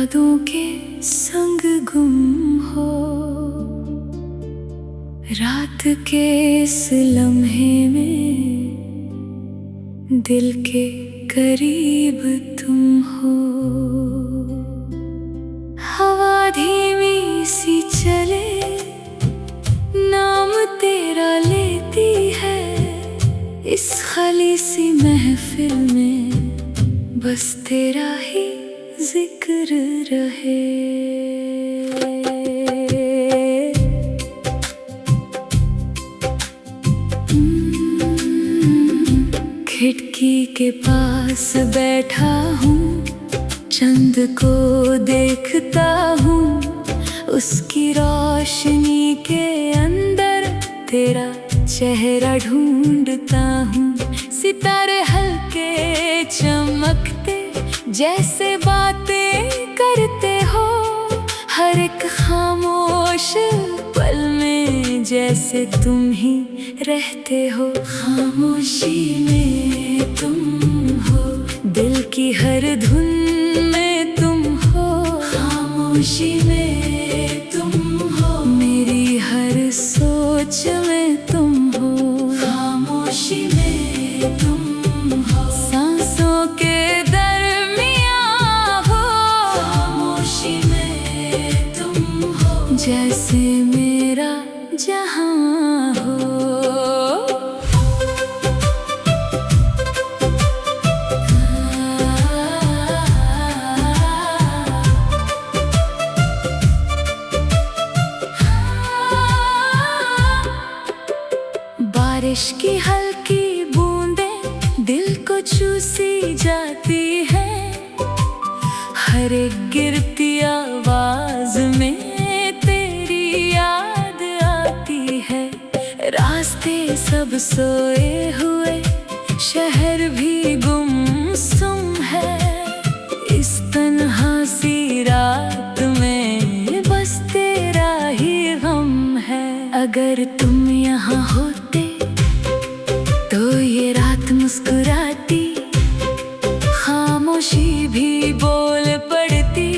यादों के संग गुम हो, रात के इस लम्हे में दिल के करीब तुम हो। हवा धीमी सी चले, नाम तेरा लेती है, इस खाली सी महफिल में बस तेरा ही जिक्र रहे। खिड़की के पास बैठा हूँ, चंद को देखता हूँ, उसकी रोशनी के अंदर तेरा चेहरा ढूंढता हूँ। सितारे हल्के चमकते जैसे बातें करते हो, हर एक खामोश पल में जैसे तुम ही रहते हो। खामोशी में तुम हो, दिल की हर धुन में तुम हो। खामोशी में तुम हो, मेरी हर सोच में तुम हो। खामोशी में तुम हो, सांसों के दरमियां हो। खामोशी में तुम हो, जैसे मेरा जहां हो। बारिश की हल्की बूंदें दिल को छू सी जाती है, हर एक गिरती आवाज में तेरी याद आती है। रास्ते सब सोए हुए, शहर भी गुमसुम है, इस तन्हा सी रात में बस तेरा ही गम है। अगर तुम यहाँ होते तो ये रात मुस्कुराती, खामोशी भी बोल पड़ती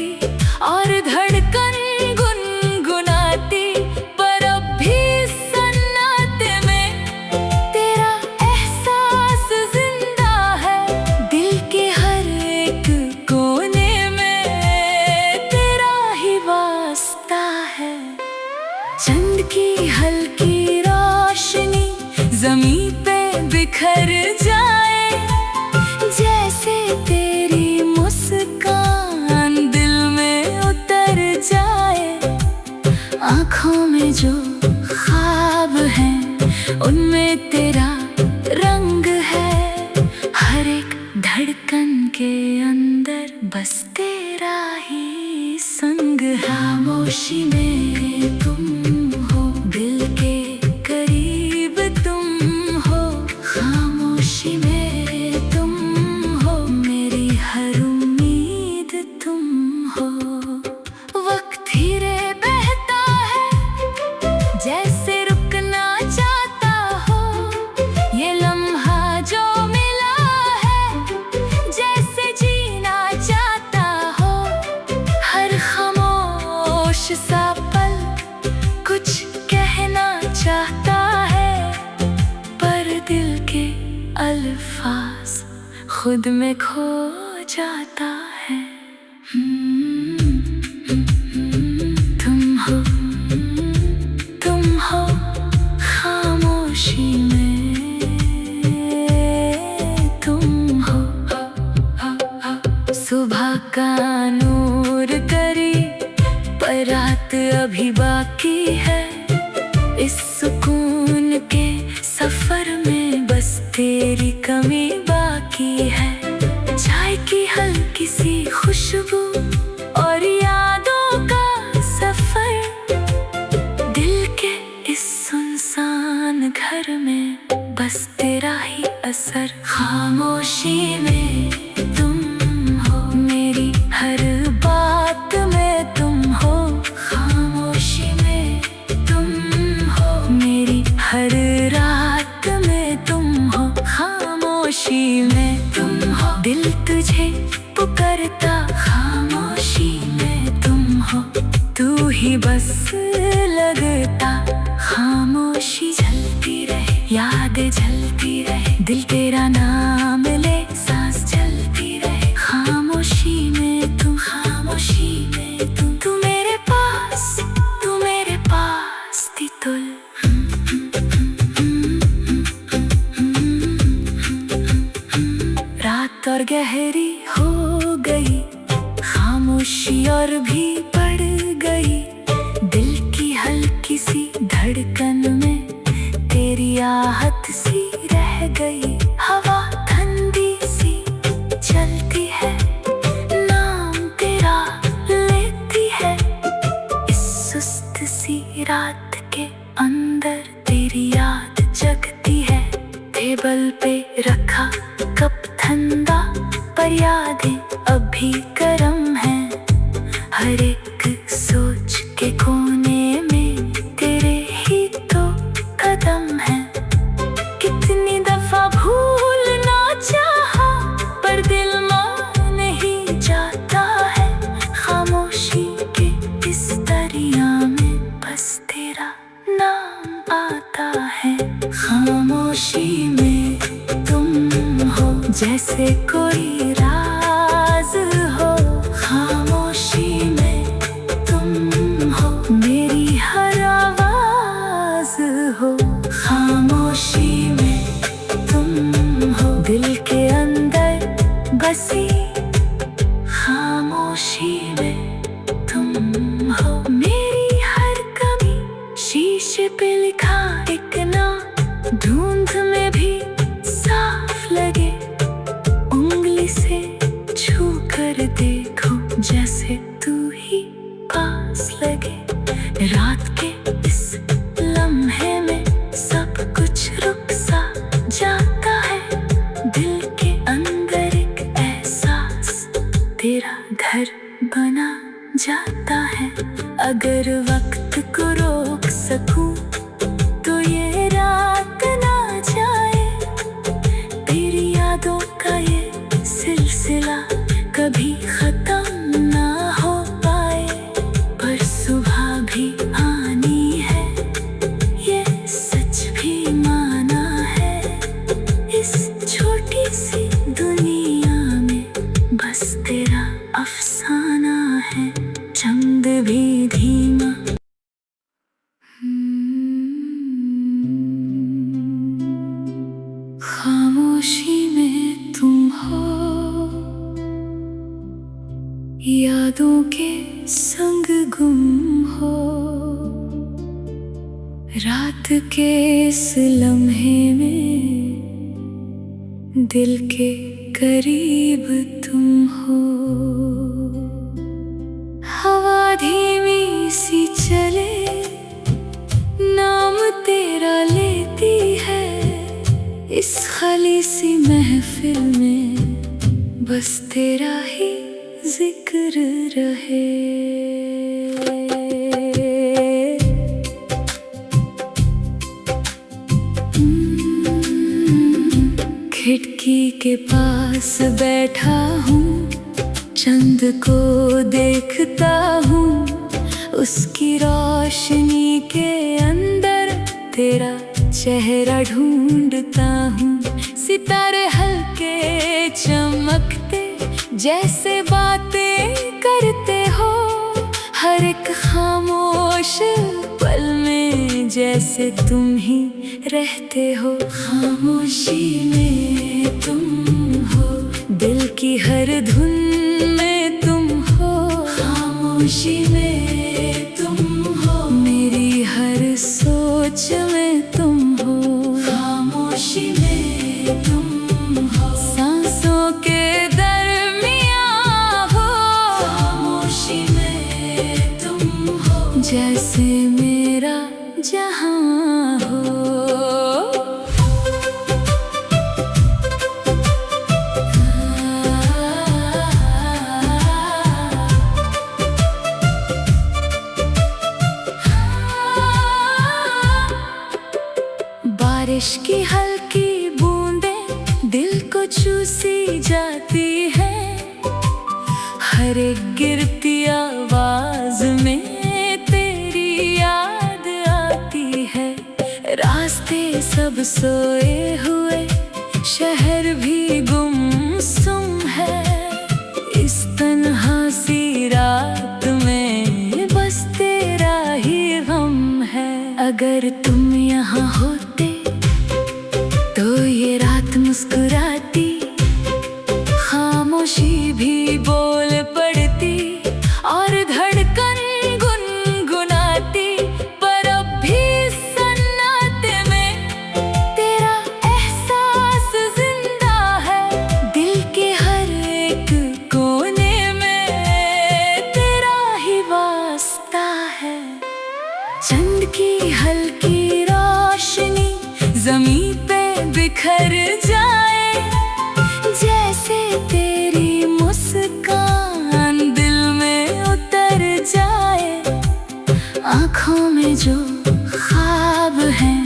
और धड़कन गुनगुनाती। पर अब भी सन्नाटे में तेरा एहसास जिंदा है, दिल के हर एक कोने में तेरा ही वास्ता है। चंद की हल्की रोशनी ज़मीं पे बिखर जाए, जैसे तेरी मुस्कान दिल में उतर जाए। आँखों में जो ख्वाब हैं उनमें तेरा रंग है, हर एक धड़कन के अंदर बस तेरा ही संग है। खामोशी में तुम हो, दिल के करीब तुम हो। खामोशी में तुम हो, मेरी हर उम्मीद तुम हो। वक्त धीरे बहता है, जैसे रुकना चाहता हो, ये लम्हा जो मिला है, जैसे जीना चाहता हो। हर खामोश सा पल कुछ कहना चाहता है, पर दिल के अल्फाज खुद में खो जाता है। तुम हो खामोशी में, तुम हो। सुबह का नूर करीब, पर रात अभी बाकी है। इस सुकून के सफर में बस तेरी कमी बाकी है। चाय की हल्की सी खुशबू और यादों का सफर, दिल के इस सुनसान घर में बस तेरा ही असर। खामोशी में तुम हो, मेरी हर बात में तुम हो। खामोशी में तुम हो, मेरी हर रात में तुम हो। खामोशी में तुम हो, दिल तुझे पुकारता। खामोशी में भी बस लगता। खामोशी चलती रहे, यादें जलती रहे, दिल तेरा नाम ले, सांस चलती रहे। खामोशी में तुम, खामोशी में तुम, तू मेरे पास थी तुल। रात और गहरी हो गई, खामोशी और भी बढ़ गई। दिल की हल्की सी धड़कन में तेरी आहट सी रह गई। हवा ठंडी सी चलती है, नाम तेरा लेती है। इस सुस्त सी रात के अंदर तेरी याद जगती है। टेबल पे रखा कप ठंडा, पर यादें अभी गर्म है। हर एक सोच के कोने में तेरे ही तो कदम है। कितनी दफा भूलना चाहा, पर दिल मान नहीं जाता है। खामोशी के इस दरिया में बस तेरा नाम आता है। खामोशी में तुम हो जैसे कोई राज हो। खामोशी में तुम हो, मेरी हर आवाज हो। खामोशी में तुम हो, दिल के अंदर बसी। खामोशी में तुम हो, मेरी हर कमी। शीशे पे लिखा एक नाम, धुंध में भी साफ लगे। उंगली से छू कर देखो, जैसे तू ही पास लगे। रात के इस लम्हे में सब कुछ रुक सा जाता है। दिल के अंदर एक एहसास तेरा घर बना जाता है। अगर वक्त को रोक सकूं तो ये रात ना जाए। तेरी यादों का ये सिलसिला कभी खत्म ना हो पाए। पर सुबह भी आनी है, ये सच भी माना है। इस छोटी सी दुनिया में बस तेरा अफसाना है। चंद भी धीमा खामोशी में तुम हो, यादों के संग गुम हो। रात के इस लम्हे में दिल के करीब तुम हो। हवा धीमी सी चले, नाम तेरा लेती है। इस खाली सी महफिल में बस तेरा ही जिक्र रहे। खिड़की के पास बैठा हूँ, चंद को देखता हूँ। उसकी रोशनी के अंदर तेरा चेहरा ढूंढता हूँ। सितारे हल्के चमकते, जैसे बातें करते हो। हर एक खामोश पल में जैसे तुम ही रहते हो। खामोशी में तुम हो, दिल की हर धुन में तुम हो। खामोशी में तुम हो, मेरी हर सोच में तुम हो। खामोशी में तुम हो, सांसों के दरमियां हो। खामोशी में तुम हो, जैसे मेरा जहां हो। बारिश की हल्की बूंदें दिल को चूसी जाती है। हर एक गिरती आवाज में सब सोए हुए, शहर भी गुमसुम है। इस तन्हा सी रात में बस तेरा ही गम है। अगर तुम यहाँ होते तो ये रात मुस्कुराती, खामोशी भी बोल पड़ती और धड़कन गुनगुनाती। पर अब भी सन्नाटे में तेरा एहसास जिंदा है। दिल के हर एक कोने में तेरा ही वास्ता है। चंद की हल्की रोशनी ज़मीं पे बिखर जाए, जैसे तेरी मुस्कान दिल में उतर जाए। आँखों में जो ख्वाब हैं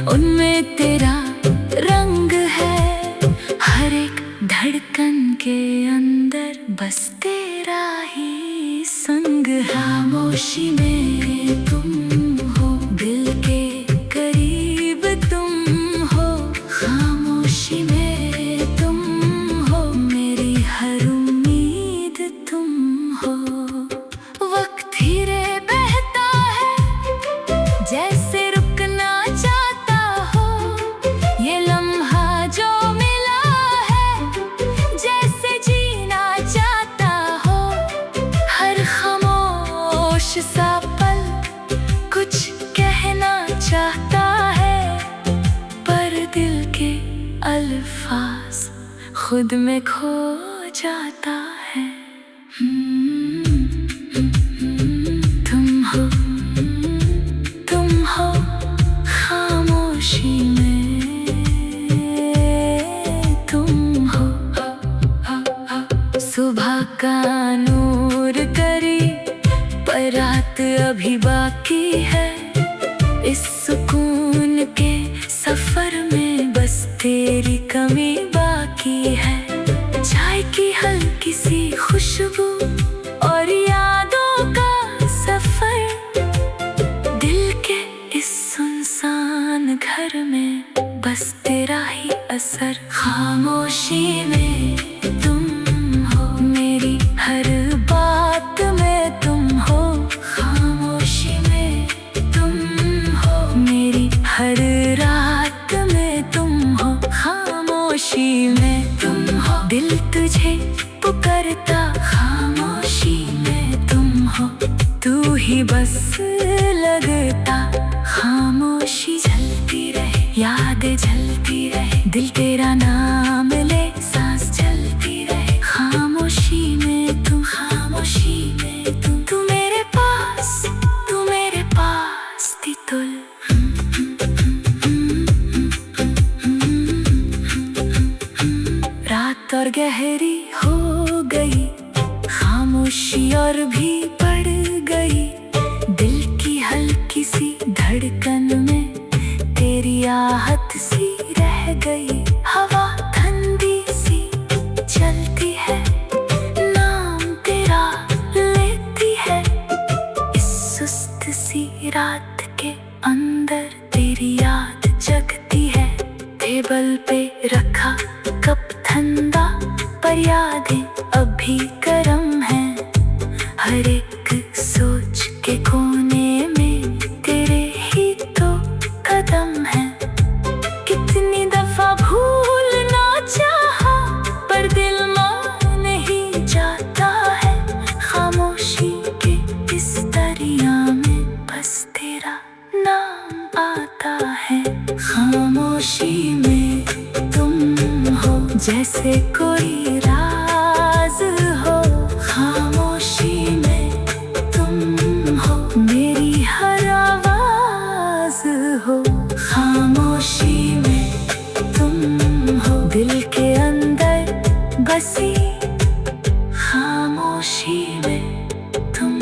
उनमें तेरा रंग है। हर एक धड़कन के अंदर बस तेरा ही संग है। खामोशी में तुम हो, दिल के करीब तुम हो। खामोशी में तुम हो, मेरी हर उम्मीद तुम हो। वक्त धीरे बहता है, जैसे रुकना चाहता हो। ये लम्हा जो मिला है, जैसे जीना चाहता हो। हर खामोश सा पल कुछ कहना चाहता है, पर दिल के अल्फाज खुद में खो जाता है। तुम हो खामोशी में, तुम हो। सुबह का नूर करीब, पर रात अभी बाकी है। इस सुकून के सफर में बस तेरी कमी बाकी है। चाय की हल्की सी खुशबू और यादों का सफर, दिल के इस सुनसान घर में बस तेरा ही असर। खामोशी में तुम हो, मेरी हर बात में तुम हो। खामोशी में तुम हो, मेरी हर रात में तुम हो। खामोशी में तुम हो, दिल तुझे पुकारता। खामोशी में तुम हो, तू ही बस लगता। खामोशी चलती रहे, यादें जलती रहे, दिल तेरा नाम ले, सांस चलती रहे। खामोशी में तुम, खामोशी में तुम। तू मेरे पास, तू मेरे पास थी तुल। रात और गहरी हो गई, खामोशी और भी बढ़ गई। दिल की हल्की सी धड़कन में तेरी आहट सी रह गई। हवा ठंडी सी चलती है, नाम तेरा लेती है। इस सुस्त सी रात के अंदर तेरी याद जगती है। टेबल पे रखा कप ठंडा, पर यादें अभी गर्म है। हर एक सोच के कोने में तेरे ही तो कदम है। कितनी दफा भूलना चाहा, पर दिल मान नहीं जाता है। खामोशी के इस दरिया में बस तेरा नाम आता है। खामोशी में तुम हो, जैसे कोई राज हो। खामोशी में तुम हो, मेरी हर आवाज हो। खामोशी में तुम हो, दिल के अंदर बसी। खामोशी में तुम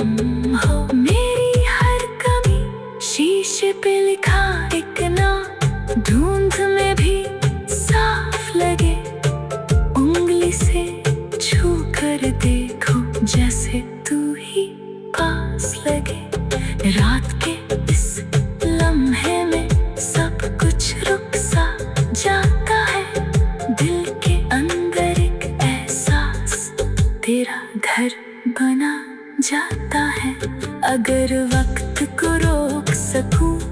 हो, मेरी हर कमी शीशे पे लिखा एक नाम। धुंध में भी साफ लगे, उंगली से छू कर देखो, जैसे तू ही पास लगे। रात के इस लम्हे में सब कुछ रुक सकूं।